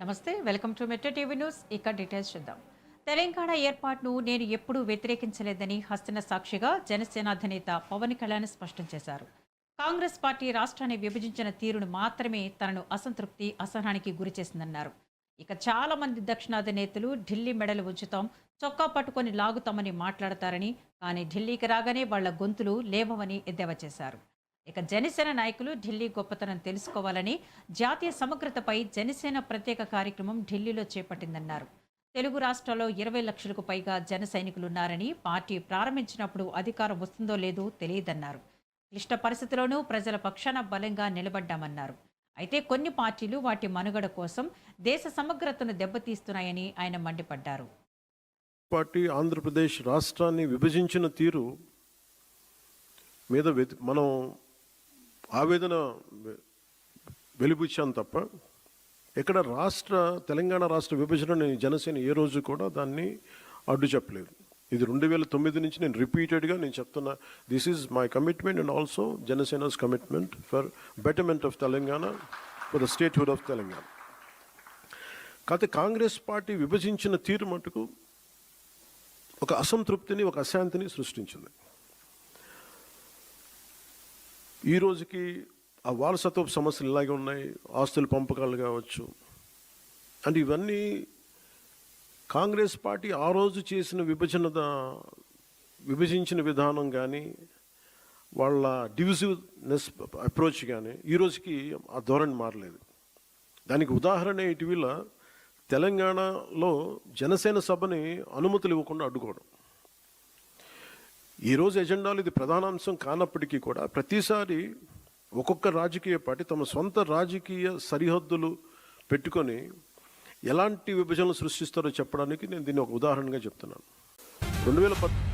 నమస్తే, welcome to metro TV news. ఇక details చూద్దాం. తెలంగాణ ఏర్పాటును నేను ఎప్పుడూ వ్యతిరేకించలేదని హస్తిన సాక్షిగా జనసేన అధినేత పవన్ కళ్యాణ్ స్పష్టం చేశారు. కాంగ్రెస్ పార్టీ రాష్ట్రాన్ని విభజించిన తీరును మాత్రమే తనను అసంతృప్తి, అసహనానికి గురిచేసిందన్నారు. ఇక చాలా మంది దక్షిణాది నేతలు ఢిల్లీ మెడలు ఉంచుతాం, చొక్కా పట్టుకొని లాగుతామని మాట్లాడతారని, కానీ ఢిల్లీకి రాగానే వాళ్ల గొంతులు లేవవని ఎద్దేవా చేశారు. ఇక జనసేన నాయకులు ఢిల్లీ గొప్పతనం తెలుసుకోవాలని, జాతీయ సమగ్రతపై జనసేన ప్రత్యేక కార్యక్రమం ఢిల్లీలో చేపట్టిందన్నారు. తెలుగు రాష్ట్రాల్లో 20 లక్షలకు పైగా జన సైనికులున్నారని, పార్టీ ప్రారంభించినప్పుడు అధికారం వస్తుందో లేదో తెలియదన్నారు. క్లిష్ట పరిస్థితుల్లోనూ ప్రజల పక్షాన బలంగా నిలబడ్డామన్నారు. అయితే కొన్ని పార్టీలు వాటి మనుగడ కోసం దేశ సమగ్రతను దెబ్బతీస్తున్నాయని ఆయన మండిపడ్డారు. పార్టీ ఆంధ్రప్రదేశ్ రాష్ట్రాన్ని విభజించిన తీరు మీద మనం ఆవేదన వెలిబుచ్చాం తప్ప ఎక్కడ తెలంగాణ రాష్ట్ర విభజనని జనసేన ఏ రోజు కూడా దాన్ని అడ్డు చెప్పలేదు. ఇది 2009 నుంచి నేను రిపీటెడ్గా చెప్తున్నా, this is my commitment and also Janasena's commitment for betterment of Telangana, for the statehood of Telangana. కాకపోతే కాంగ్రెస్ పార్టీ విభజించిన తీరు మటుకు ఒక అసంతృప్తిని, ఒక అశాంతిని సృష్టించింది. ఈ రోజుకి ఆ వారసత్వపు సమస్యలు ఇలాగే ఉన్నాయి, ఆస్తుల పంపకాలు కావచ్చు. అంటే ఇవన్నీ కాంగ్రెస్ పార్టీ ఆ రోజు చేసిన విభజించిన విధానం కానీ, వాళ్ళ డివిజివ్నెస్ అప్రోచ్ కానీ ఈ రోజుకి ఆ ధోరణి మారలేదు. దానికి ఉదాహరణ ఇటీవల తెలంగాణలో జనసేన సభని అనుమతులు ఇవ్వకుండా అడ్డుకోవడం. ఈరోజు ఎజెండాలు ఇది ప్రధానాంశం కానప్పటికీ కూడా ప్రతిసారి ఒక్కొక్క రాజకీయ పార్టీ తమ సొంత రాజకీయ సరిహద్దులు పెట్టుకొని ఎలాంటి విభజనలు సృష్టిస్తారో చెప్పడానికి నేను దీన్ని ఒక ఉదాహరణగా చెప్తున్నాను. 2010